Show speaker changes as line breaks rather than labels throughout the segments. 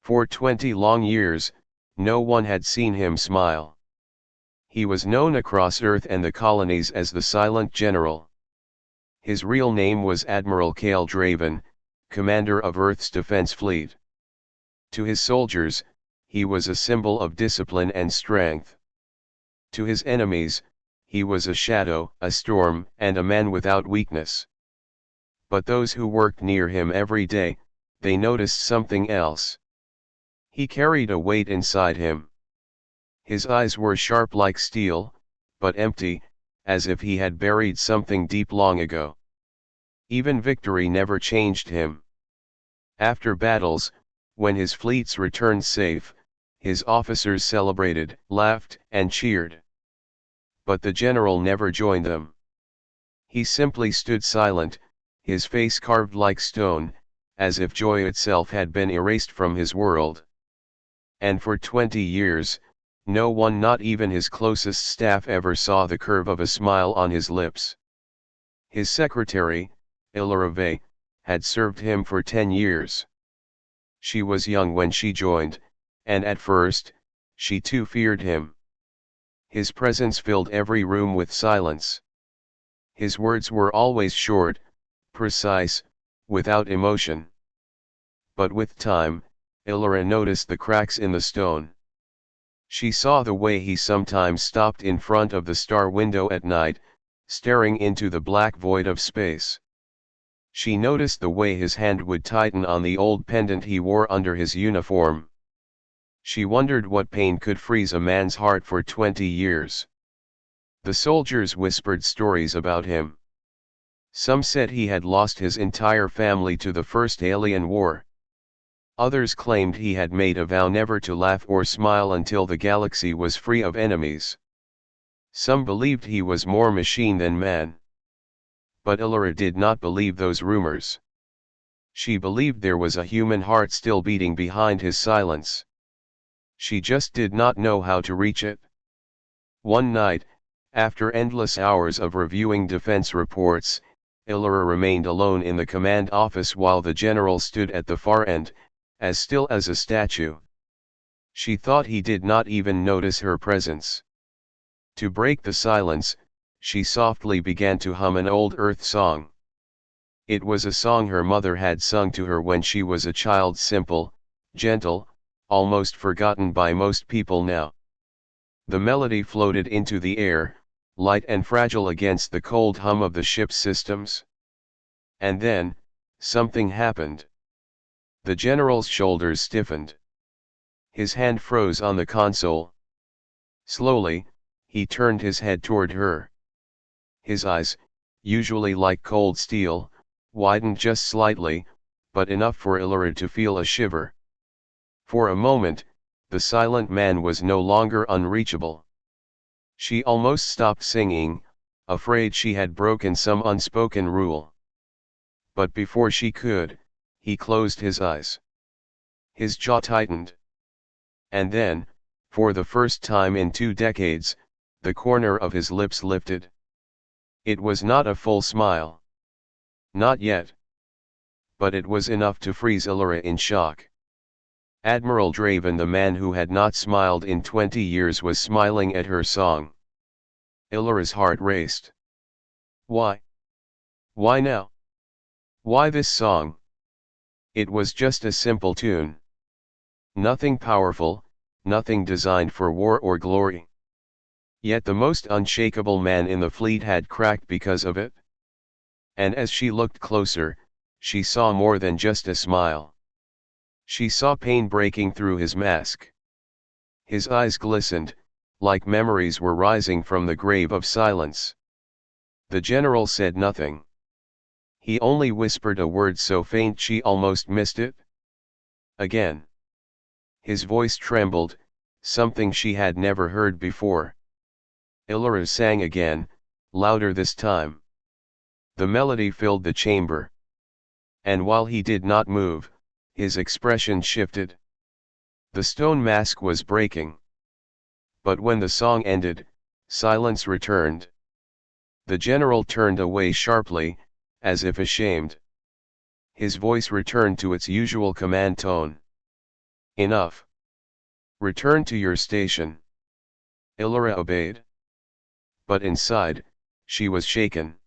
For 20 long years, no one had seen him smile. He was known across Earth and the colonies as the Silent General. His real name was Admiral Cale Draven, commander of Earth's defense fleet. To his soldiers, he was a symbol of discipline and strength. To his enemies, he was a shadow, a storm, and a man without weakness. But those who worked near him every day, they noticed something else. He carried a weight inside him. His eyes were sharp like steel, but empty, as if he had buried something deep long ago. Even victory never changed him. After battles, when his fleets returned safe, his officers celebrated, laughed, and cheered. But the general never joined them. He simply stood silent, his face carved like stone, as if joy itself had been erased from his world. And for 20 years, no one, not even his closest staff, ever saw the curve of a smile on his lips. His secretary, Illarave, had served him for 10 years. She was young when she joined, and at first, she too feared him. His presence filled every room with silence. His words were always short, precise, without emotion. But with time, Illara noticed the cracks in the stone. She saw the way he sometimes stopped in front of the star window at night, staring into the black void of space. She noticed the way his hand would tighten on the old pendant he wore under his uniform. She wondered what pain could freeze a man's heart for 20 years. The soldiers whispered stories about him. Some said he had lost his entire family to the first alien war. Others claimed he had made a vow never to laugh or smile until the galaxy was free of enemies. Some believed he was more machine than man. But Illara did not believe those rumors. She believed there was a human heart still beating behind his silence. She just did not know how to reach it. One night, after endless hours of reviewing defense reports, Illara remained alone in the command office while the general stood at the far end, as still as a statue. She thought he did not even notice her presence. To break the silence, she softly began to hum an old Earth song. It was a song her mother had sung to her when she was a child, simple, gentle, almost forgotten by most people now. The melody floated into the air, light and fragile against the cold hum of the ship's systems. And then, something happened. The general's shoulders stiffened. His hand froze on the console. Slowly, he turned his head toward her. His eyes, usually like cold steel, widened just slightly, but enough for Illara to feel a shiver. For a moment, the silent man was no longer unreachable. She almost stopped singing, afraid she had broken some unspoken rule. But before she could, he closed his eyes. His jaw tightened. And then, for the first time in 2 decades, the corner of his lips lifted. It was not a full smile. Not yet. But it was enough to freeze Illara in shock. Admiral Draven, the man who had not smiled in 20 years, was smiling at her song. Illara's heart raced. Why? Why now? Why this song? It was just a simple tune. Nothing powerful, nothing designed for war or glory. Yet the most unshakable man in the fleet had cracked because of it. And as she looked closer, she saw more than just a smile. She saw pain breaking through his mask. His eyes glistened, like memories were rising from the grave of silence. The general said nothing. He only whispered a word so faint she almost missed it. Again. His voice trembled, something she had never heard before. Illara sang again, louder this time. The melody filled the chamber. And while he did not move, his expression shifted. The stone mask was breaking. But when the song ended, silence returned. The general turned away sharply, as if ashamed. His voice returned to its usual command tone. Enough. Return to your station. Illyra obeyed. But inside, she was shaken.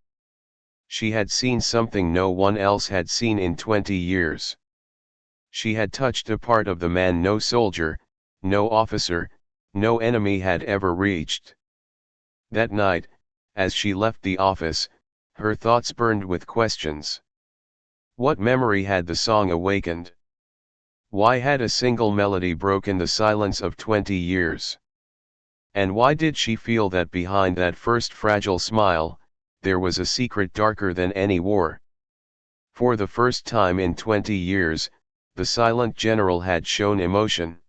She had seen something no one else had seen in 20 years. She had touched a part of the man no soldier, no officer, no enemy had ever reached. That night, as she left the office, her thoughts burned with questions. What memory had the song awakened? Why had a single melody broken the silence of 20 years? And why did she feel that behind that first fragile smile, there was a secret darker than any war? For the first time in 20 years, the silent general had shown emotion.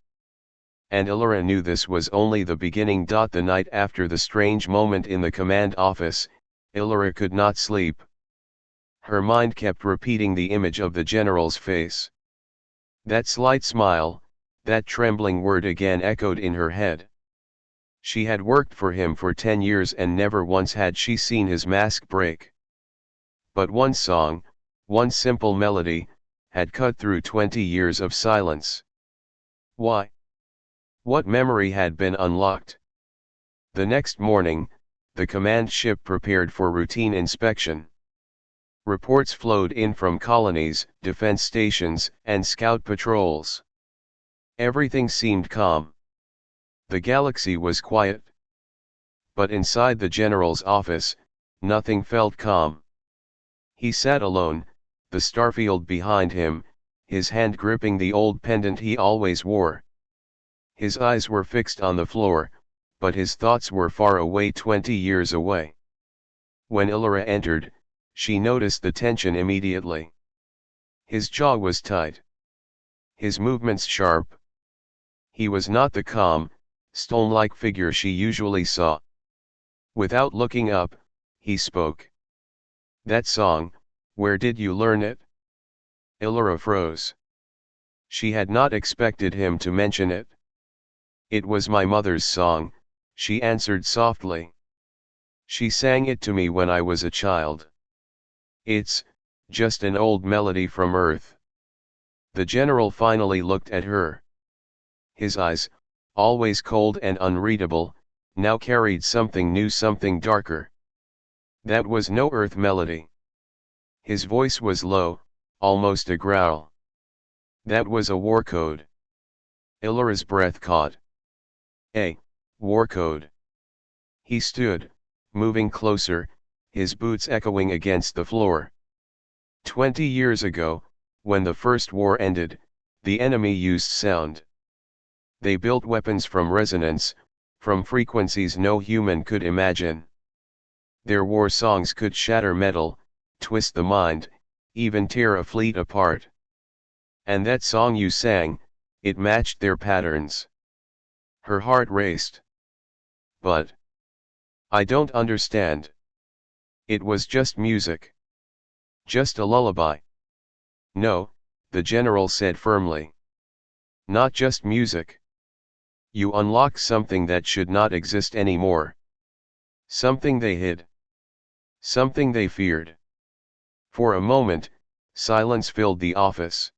And Illyra knew this was only the beginning. The night after the strange moment in the command office, Illyra could not sleep. Her mind kept repeating the image of the general's face. That slight smile, that trembling word again echoed in her head. She had worked for him for 10 years and never once had she seen his mask break. But one song, one simple melody, had cut through 20 years of silence. Why? What memory had been unlocked? The next morning, the command ship prepared for routine inspection. Reports flowed in from colonies, defense stations, and scout patrols. Everything seemed calm. The galaxy was quiet. But inside the general's office, nothing felt calm. He sat alone, the starfield behind him, his hand gripping the old pendant he always wore. His eyes were fixed on the floor, but his thoughts were far away, 20 years away. When Illyra entered, she noticed the tension immediately. His jaw was tight. His movements sharp. He was not the calm, stone-like figure she usually saw. Without looking up, he spoke. "That song, where did you learn it?" Illyra froze. She had not expected him to mention it. "It was my mother's song," she answered softly. "She sang it to me when I was a child. It's just an old melody from Earth." The general finally looked at her. His eyes, always cold and unreadable, now carried something new, something darker. That was no Earth melody. His voice was low, almost a growl. That was a war code. Illyra's breath caught. A war code. He stood, moving closer, his boots echoing against the floor. 20 years ago, when the First War ended, the enemy used sound. They built weapons from resonance, from frequencies no human could imagine. Their war songs could shatter metal, twist the mind, even tear a fleet apart. And that song you sang, it matched their patterns. Her heart raced. But I don't understand. It was just music. Just a lullaby. No, the general said firmly. Not just music. You unlock something that should not exist anymore. Something they hid. Something they feared. For a moment, silence filled the office.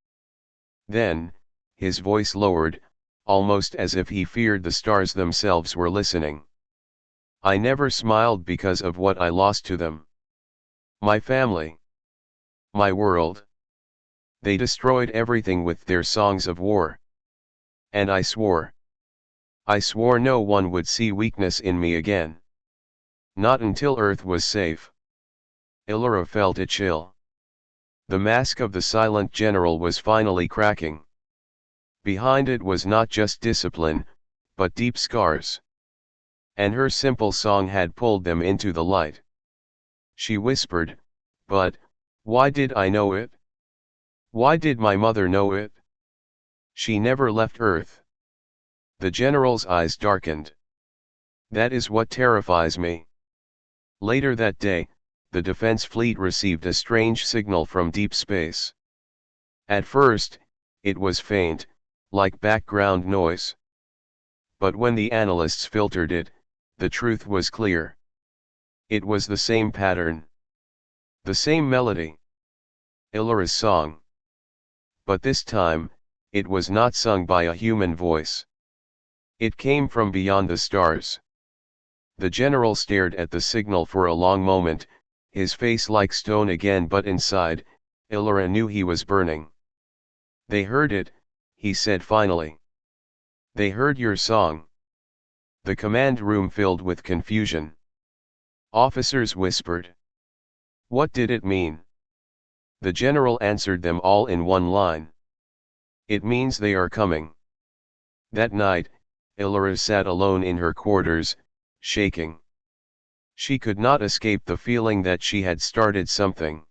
Then, his voice lowered, almost as if he feared the stars themselves were listening. I never smiled because of what I lost to them. My family. My world. They destroyed everything with their songs of war. And I swore. I swore no one would see weakness in me again. Not until Earth was safe. Illyra felt a chill. The mask of the silent general was finally cracking. Behind it was not just discipline, but deep scars. And her simple song had pulled them into the light. She whispered, "But, why did I know it? Why did my mother know it? She never left Earth." The general's eyes darkened. "That is what terrifies me." Later that day, the defense fleet received a strange signal from deep space. At first, it was faint, like background noise. But when the analysts filtered it, the truth was clear. It was the same pattern. The same melody. Illyra's song. But this time, it was not sung by a human voice. It came from beyond the stars. The general stared at the signal for a long moment, his face like stone again, but inside, Illyra knew he was burning. "They heard it," he said finally. "They heard your song." The command room filled with confusion. Officers whispered. What did it mean? The general answered them all in one line. "It means they are coming." That night, Illyra sat alone in her quarters, shaking. She could not escape the feeling that she had started something.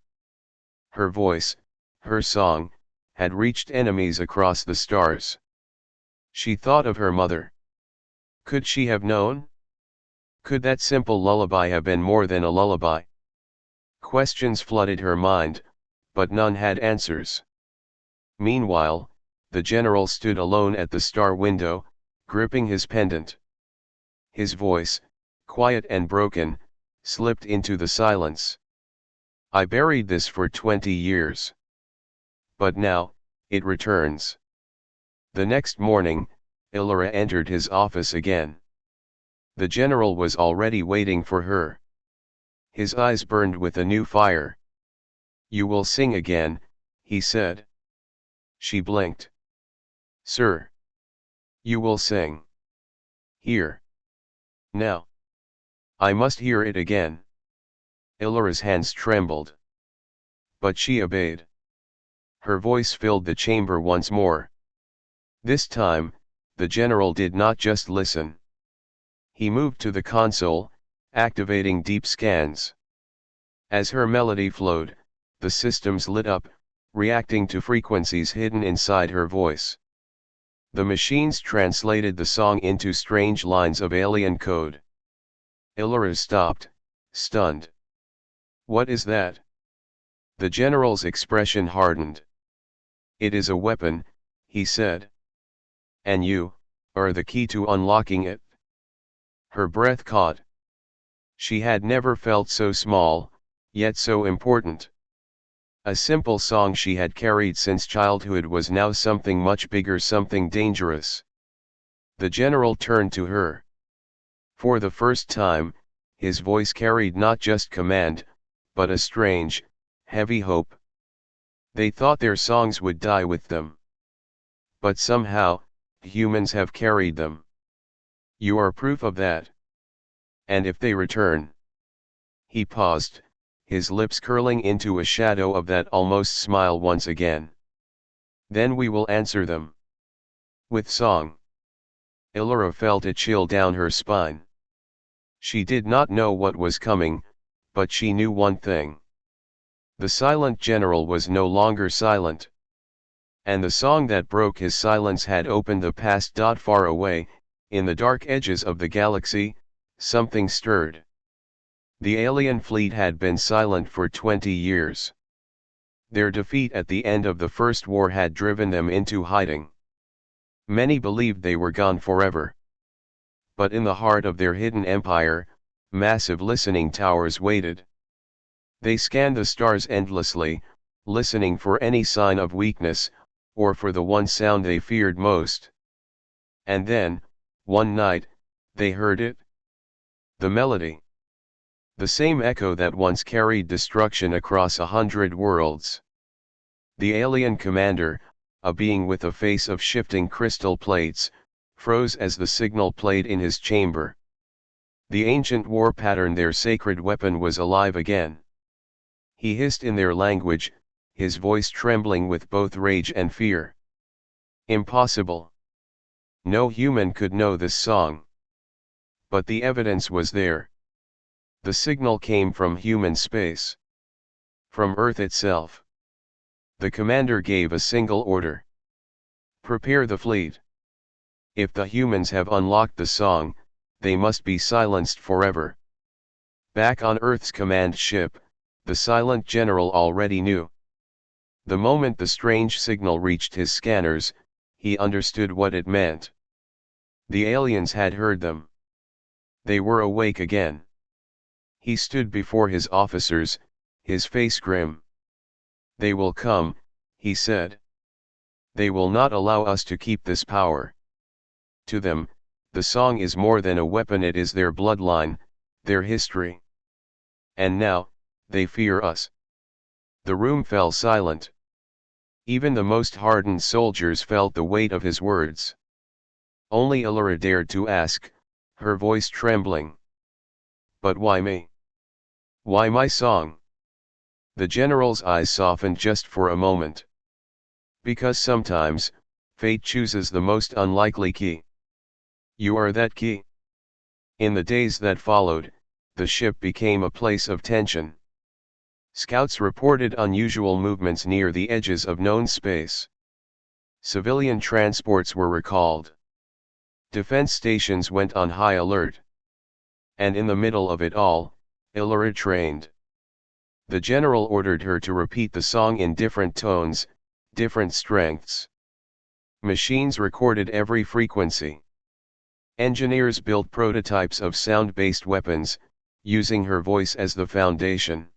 Her voice, her song, had reached enemies across the stars. She thought of her mother. Could she have known? Could that simple lullaby have been more than a lullaby? Questions flooded her mind, but none had answers. Meanwhile, the general stood alone at the star window, gripping his pendant. His voice, quiet and broken, slipped into the silence. "I buried this for 20 years. But now, it returns." The next morning, Illyra entered his office again. The general was already waiting for her. His eyes burned with a new fire. "You will sing again," he said. She blinked. "Sir. You will sing. Here. Now. I must hear it again." Illyra's hands trembled. But she obeyed. Her voice filled the chamber once more. This time, the general did not just listen. He moved to the console, activating deep scans. As her melody flowed, the systems lit up, reacting to frequencies hidden inside her voice. The machines translated the song into strange lines of alien code. Illyra stopped, stunned. "What is that?" The general's expression hardened. "It is a weapon," he said. "And you are the key to unlocking it." Her breath caught. She had never felt so small, yet so important. A simple song she had carried since childhood was now something much bigger, something dangerous. The general turned to her. For the first time, his voice carried not just command, but a strange, heavy hope. "They thought their songs would die with them. But somehow, humans have carried them. You are proof of that. And if they return..." He paused, his lips curling into a shadow of that almost smile once again. "Then we will answer them. With song." Illyra felt a chill down her spine. She did not know what was coming, but she knew one thing. The silent general was no longer silent. And the song that broke his silence had opened the past. Far away, in the dark edges of the galaxy, something stirred. The alien fleet had been silent for 20 years. Their defeat at the end of the First War had driven them into hiding. Many believed they were gone forever. But in the heart of their hidden empire, massive listening towers waited. They scanned the stars endlessly, listening for any sign of weakness, or for the one sound they feared most. And then, one night, they heard it. The melody. The same echo that once carried destruction across 100 worlds. The alien commander, a being with a face of shifting crystal plates, froze as the signal played in his chamber. The ancient war pattern, their sacred weapon, was alive again. He hissed in their language, his voice trembling with both rage and fear. Impossible. No human could know this song. But the evidence was there. The signal came from human space. From Earth itself. The commander gave a single order. "Prepare the fleet. If the humans have unlocked the song, they must be silenced forever." Back on Earth's command ship, the silent general already knew. The moment the strange signal reached his scanners, he understood what it meant. The aliens had heard them. They were awake again. He stood before his officers, his face grim. "They will come," he said. They will not allow us to keep this power. To them, the song is more than a weapon, it is their bloodline, their history. And now, they fear us. The room fell silent. Even the most hardened soldiers felt the weight of his words. Only Elora dared to ask, her voice trembling. But why me? Why my song? The general's eyes softened just for a moment. Because sometimes, fate chooses the most unlikely key. You are that key. In the days that followed, the ship became a place of tension. Scouts reported unusual movements near the edges of known space. Civilian transports were recalled. Defense stations went on high alert. And in the middle of it all, Elora trained. The general ordered her to repeat the song in different tones, different strengths. Machines recorded every frequency. Engineers built prototypes of sound-based weapons, using her voice as the foundation.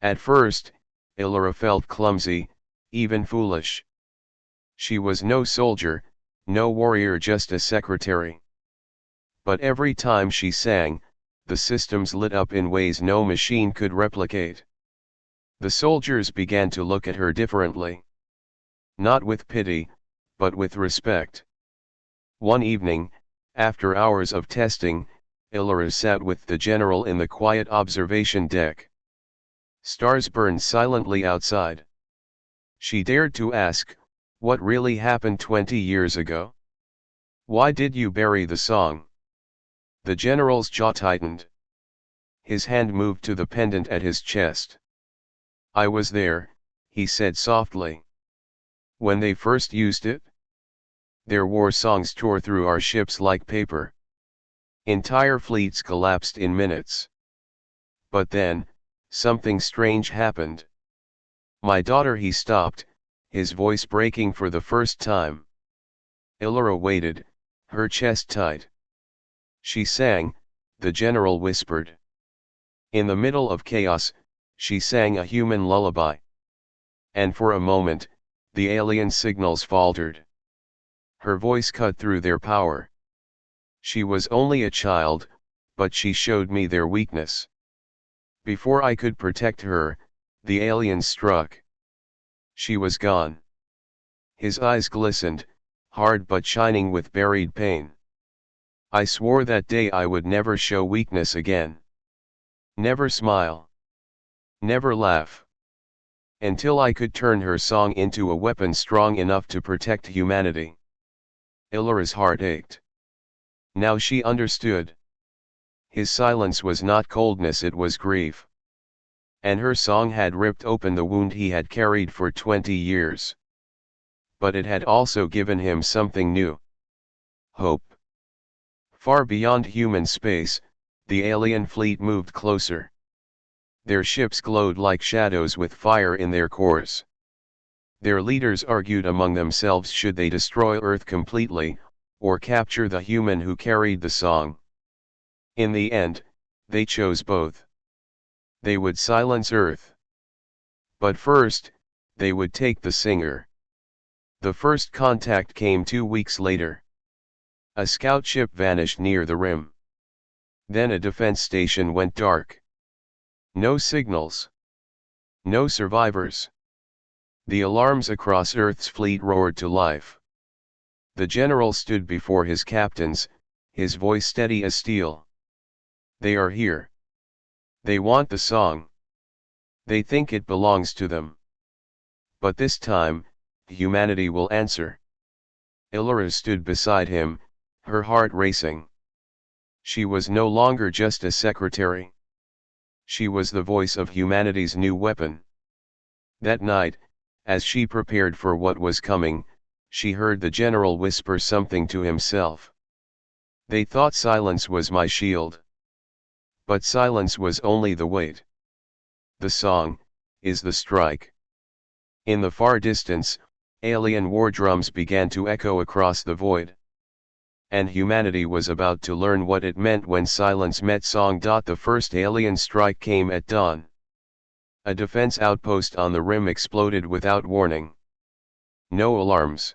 At first, Elora felt clumsy, even foolish. She was no soldier, no warrior, just a secretary. But every time she sang, the systems lit up in ways no machine could replicate. The soldiers began to look at her differently. Not with pity, but with respect. One evening, after hours of testing, Elora sat with the general in the quiet observation deck. Stars burned silently outside. She dared to ask, what really happened 20 years ago? Why did you bury the song? The general's jaw tightened. His hand moved to the pendant at his chest. I was there, he said softly. When they first used it? Their war songs tore through our ships like paper. Entire fleets collapsed in minutes. But then, something strange happened. My daughter, he stopped, his voice breaking for the first time. Elora waited, her chest tight. She sang, the general whispered. In the middle of chaos, she sang a human lullaby. And for a moment, the alien signals faltered. Her voice cut through their power. She was only a child, but she showed me their weakness. Before I could protect her, the alien struck. She was gone. His eyes glistened, hard but shining with buried pain. I swore that day I would never show weakness again. Never smile. Never laugh. Until I could turn her song into a weapon strong enough to protect humanity. Elora's heart ached. Now she understood. His silence was not coldness, it was grief. And her song had ripped open the wound he had carried for 20 years. But it had also given him something new. Hope. Far beyond human space, the alien fleet moved closer. Their ships glowed like shadows with fire in their cores. Their leaders argued among themselves should they destroy Earth completely, or capture the human who carried the song. In the end, they chose both. They would silence Earth. But first, they would take the singer. The first contact came 2 weeks later. A scout ship vanished near the rim. Then a defense station went dark. No signals. No survivors. The alarms across Earth's fleet roared to life. The general stood before his captains, his voice steady as steel. They are here. They want the song. They think it belongs to them. But this time, humanity will answer. Elora stood beside him, her heart racing. She was no longer just a secretary. She was the voice of humanity's new weapon. That night, as she prepared for what was coming, she heard the general whisper something to himself. They thought silence was my shield. But silence was only the weight. The song is the strike. In the far distance, alien war drums began to echo across the void. And humanity was about to learn what it meant when silence met song. The first alien strike came at dawn. A defense outpost on the rim exploded without warning. No alarms.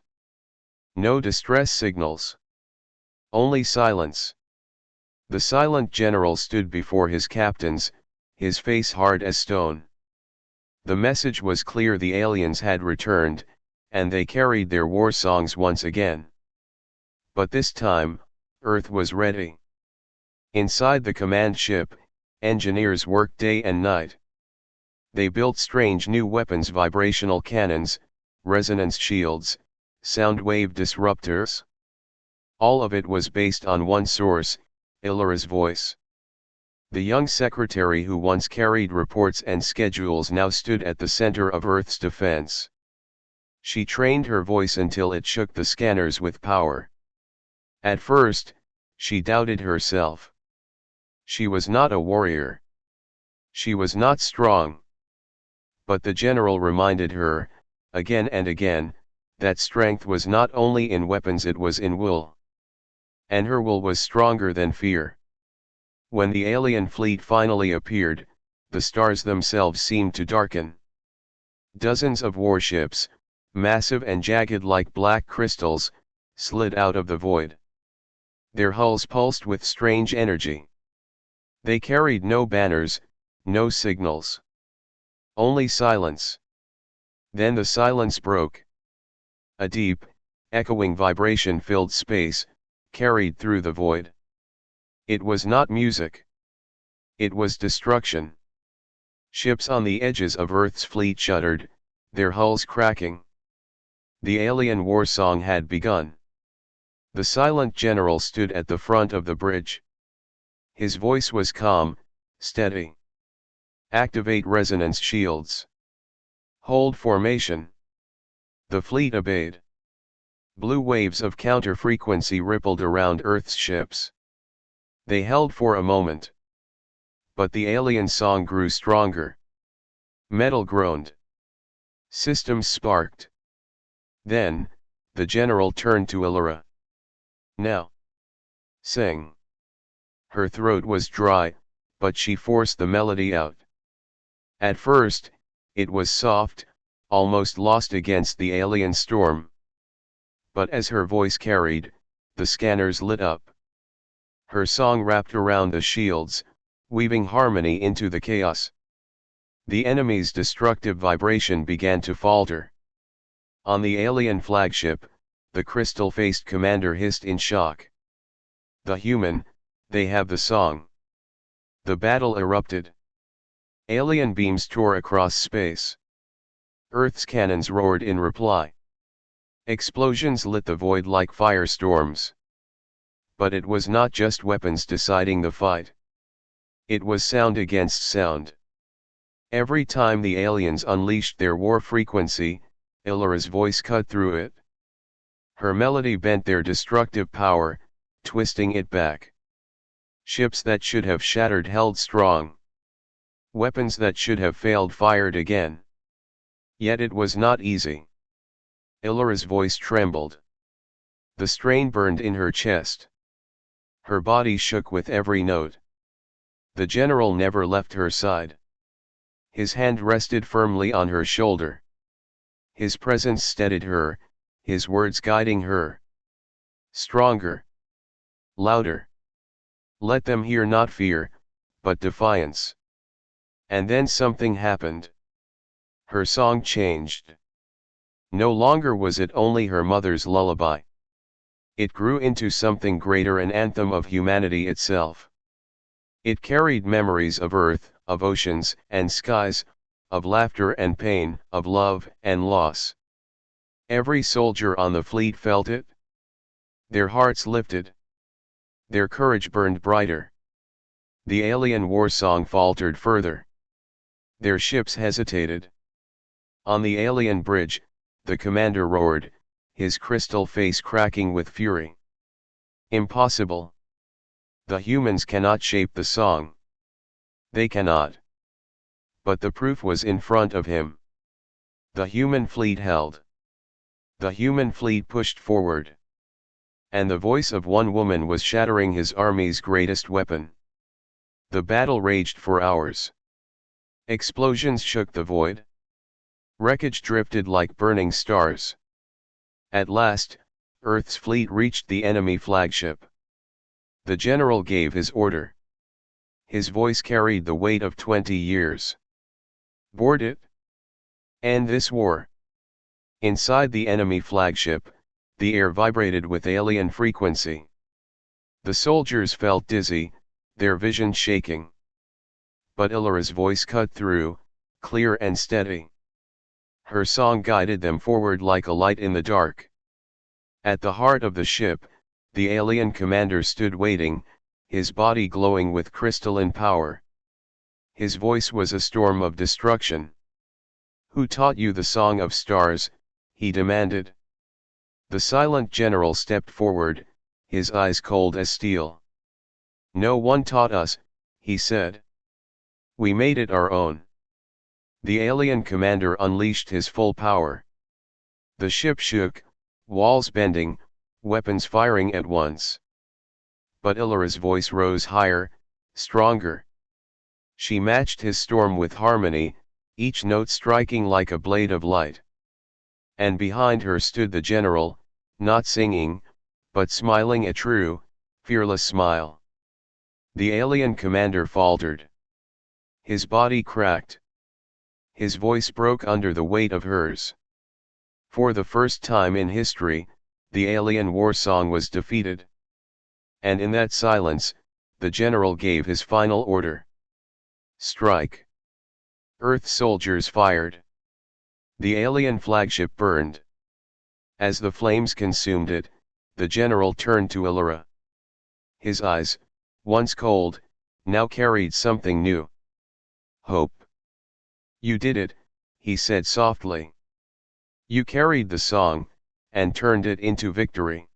No distress signals. Only silence. The silent general stood before his captains, his face hard as stone. The message was clear: the aliens had returned, and they carried their war songs once again. But this time, Earth was ready. Inside the command ship, engineers worked day and night. They built strange new weapons: vibrational cannons, resonance shields, sound wave disruptors. All of it was based on one source, Illyra's voice. The young secretary who once carried reports and schedules now stood at the center of Earth's defense. She trained her voice until it shook the scanners with power. At first, she doubted herself. She was not a warrior. She was not strong. But the general reminded her, again and again, that strength was not only in weapons, it was in will. And her will was stronger than fear. When the alien fleet finally appeared, the stars themselves seemed to darken. Dozens of warships, massive and jagged like black crystals, slid out of the void. Their hulls pulsed with strange energy. They carried no banners, no signals. Only silence. Then the silence broke. A deep, echoing vibration filled space, carried through the void. It was not music. It was destruction. Ships on the edges of Earth's fleet shuddered, their hulls cracking. The alien war song had begun. The silent general stood at the front of the bridge. His voice was calm, steady. Activate resonance shields. Hold formation. The fleet obeyed. Blue waves of counter-frequency rippled around Earth's ships. They held for a moment. But the alien song grew stronger. Metal groaned. Systems sparked. Then, the general turned to Illyra. Now. Sing. Her throat was dry, but she forced the melody out. At first, it was soft, almost lost against the alien storm. But as her voice carried, the scanners lit up. Her song wrapped around the shields, weaving harmony into the chaos. The enemy's destructive vibration began to falter. On the alien flagship, the crystal-faced commander hissed in shock. The human, they have the song. The battle erupted. Alien beams tore across space. Earth's cannons roared in reply. Explosions lit the void like firestorms. But it was not just weapons deciding the fight. It was sound against sound. Every time the aliens unleashed their war frequency, Illyra's voice cut through it. Her melody bent their destructive power, twisting it back. Ships that should have shattered held strong. Weapons that should have failed fired again. Yet it was not easy. Illyra's voice trembled. The strain burned in her chest. Her body shook with every note. The general never left her side. His hand rested firmly on her shoulder. His presence steadied her, his words guiding her. Stronger. Louder. Let them hear not fear, but defiance. And then something happened. Her song changed. No longer was it only her mother's lullaby. It grew into something greater, an anthem of humanity itself. It carried memories of earth, of oceans and skies, of laughter and pain, of love and loss. Every soldier on the fleet felt it. Their hearts lifted. Their courage burned brighter. The alien war song faltered further. Their ships hesitated. On the alien bridge, the commander roared, his crystal face cracking with fury. Impossible. The humans cannot shape the song. They cannot. But the proof was in front of him. The human fleet held. The human fleet pushed forward. And the voice of one woman was shattering his army's greatest weapon. The battle raged for hours. Explosions shook the void. Wreckage drifted like burning stars. At last, Earth's fleet reached the enemy flagship. The general gave his order. His voice carried the weight of 20 years. Board it. End this war. Inside the enemy flagship, the air vibrated with alien frequency. The soldiers felt dizzy, their vision shaking. But Illyra's voice cut through, clear and steady. Her song guided them forward like a light in the dark. At the heart of the ship, the alien commander stood waiting, his body glowing with crystalline power. His voice was a storm of destruction. "Who taught you the Song of Stars?" he demanded. The silent general stepped forward, his eyes cold as steel. "No one taught us," he said. "We made it our own." The alien commander unleashed his full power. The ship shook, walls bending, weapons firing at once. But Illyra's voice rose higher, stronger. She matched his storm with harmony, each note striking like a blade of light. And behind her stood the general, not singing, but smiling a true, fearless smile. The alien commander faltered. His body cracked. His voice broke under the weight of hers. For the first time in history, the alien war song was defeated. And in that silence, the general gave his final order. Strike. Earth soldiers fired. The alien flagship burned. As the flames consumed it, the general turned to Illyra. His eyes, once cold, now carried something new. Hope. "You did it," he said softly. "You carried the song, and turned it into victory."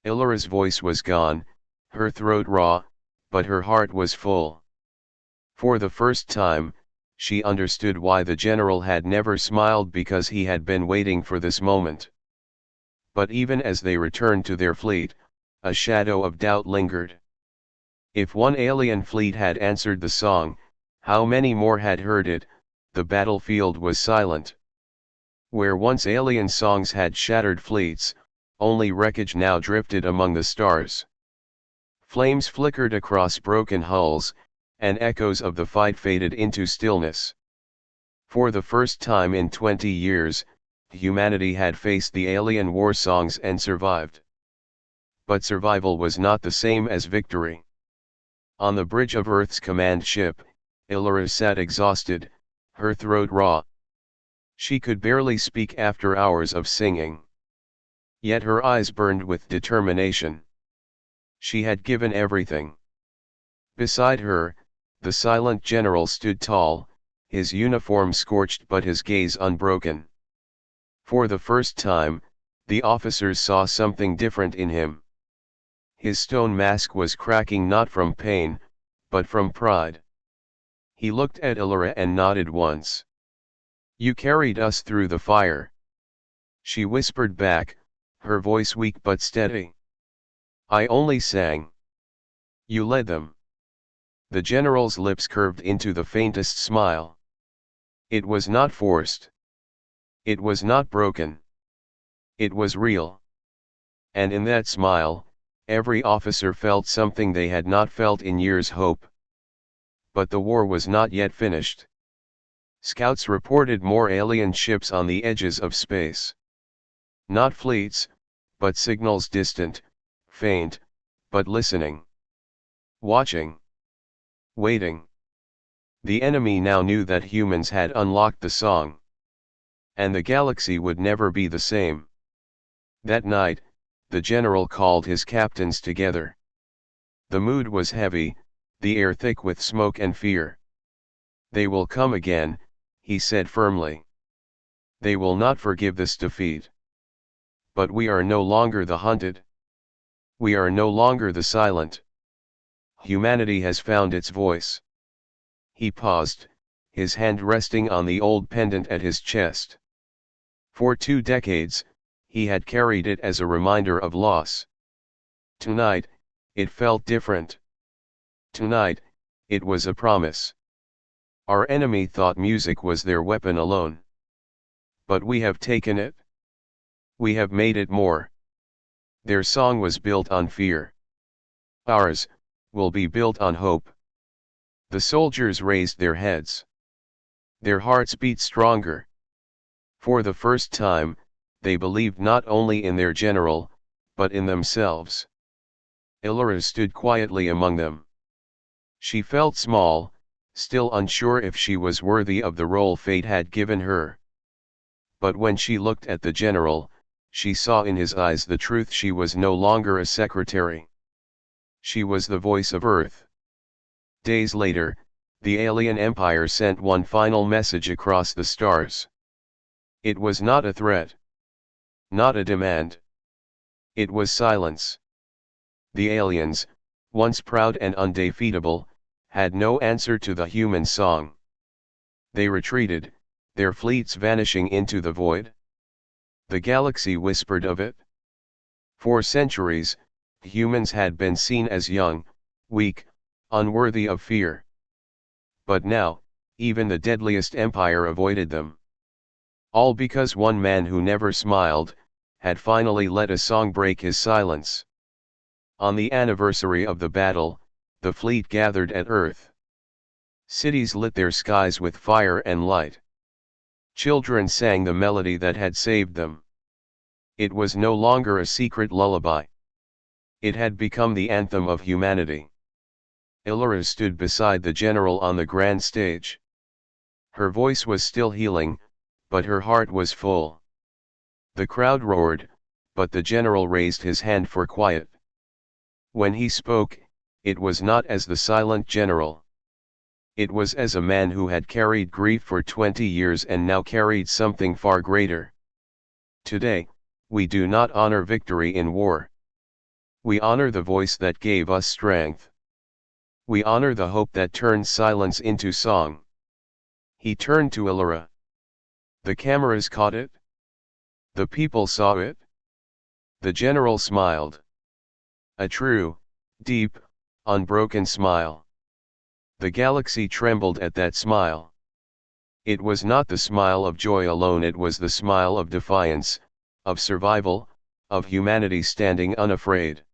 Illyra's voice was gone, her throat raw, but her heart was full. For the first time, she understood why the general had never smiled, because he had been waiting for this moment. But even as they returned to their fleet, a shadow of doubt lingered. If one alien fleet had answered the song, how many more had heard it? The battlefield was silent. Where once alien songs had shattered fleets, only wreckage now drifted among the stars. Flames flickered across broken hulls, and echoes of the fight faded into stillness. For the first time in 20 years, humanity had faced the alien war songs and survived. But survival was not the same as victory. On the bridge of Earth's command ship, Illyra sat exhausted, her throat raw. She could barely speak after hours of singing. Yet her eyes burned with determination. She had given everything. Beside her, the silent general stood tall, his uniform scorched but his gaze unbroken. For the first time, the officers saw something different in him. His stone mask was cracking not from pain, but from pride. He looked at Illyra and nodded once. "You carried us through the fire." She whispered back, her voice weak but steady. "I only sang. You led them." The general's lips curved into the faintest smile. It was not forced. It was not broken. It was real. And in that smile, every officer felt something they had not felt in years: hope. But the war was not yet finished. Scouts reported more alien ships on the edges of space. Not fleets, but signals, distant, faint, but listening. Watching. Waiting. The enemy now knew that humans had unlocked the song. And the galaxy would never be the same. That night, the general called his captains together. The mood was heavy, the air thick with smoke and fear. "They will come again," he said firmly. "They will not forgive this defeat. But we are no longer the hunted. We are no longer the silent. Humanity has found its voice." He paused, his hand resting on the old pendant at his chest. For 2 decades, he had carried it as a reminder of loss. Tonight, it felt different. Tonight, it was a promise. Our enemy thought music was their weapon alone. But we have taken it. We have made it more. Their song was built on fear. Ours will be built on hope. The soldiers raised their heads. Their hearts beat stronger. For the first time, they believed not only in their general, but in themselves. Illyra stood quietly among them. She felt small, still unsure if she was worthy of the role fate had given her. But when she looked at the general, she saw in his eyes the truth: she was no longer a secretary. She was the voice of Earth. Days later, the alien empire sent one final message across the stars. It was not a threat. Not a demand. It was silence. The aliens, once proud and undefeatable, had no answer to the human song. They retreated, their fleets vanishing into the void. The galaxy whispered of it. For centuries, humans had been seen as young, weak, unworthy of fear. But now, even the deadliest empire avoided them. All because one man who never smiled, had finally let a song break his silence. On the anniversary of the battle, the fleet gathered at Earth. Cities lit their skies with fire and light. Children sang the melody that had saved them. It was no longer a secret lullaby. It had become the anthem of humanity. Illyra stood beside the general on the grand stage. Her voice was still healing, but her heart was full. The crowd roared, but the general raised his hand for quiet. When he spoke, it was not as the silent general. It was as a man who had carried grief for 20 years and now carried something far greater. Today, we do not honor victory in war. We honor the voice that gave us strength. We honor the hope that turns silence into song. He turned to Illyra. The cameras caught it. The people saw it. The general smiled. A true, deep, unbroken smile. The galaxy trembled at that smile. It was not the smile of joy alone, it was the smile of defiance, of survival, of humanity standing unafraid.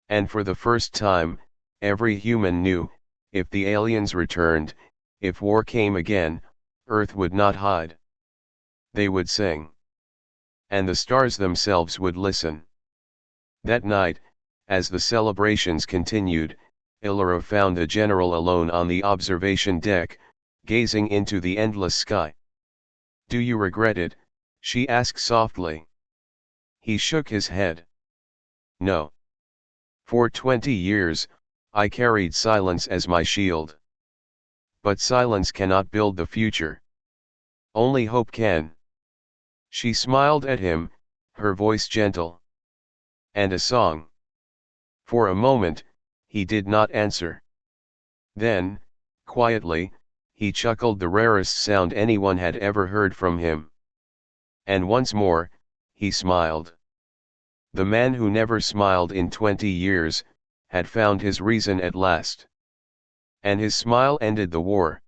And for the first time, every human knew, if the aliens returned, if war came again, Earth would not hide. They would sing. And the stars themselves would listen. That night, as the celebrations continued, Illyra found the general alone on the observation deck, gazing into the endless sky. "Do you regret it?" she asked softly. He shook his head. "No. For 20 years, I carried silence as my shield. But silence cannot build the future. Only hope can." She smiled at him, her voice gentle. "And a song?" For a moment, he did not answer. Then, quietly, he chuckled, the rarest sound anyone had ever heard from him. And once more, he smiled. The man who never smiled in 20 years, had found his reason at last. And his smile ended the war.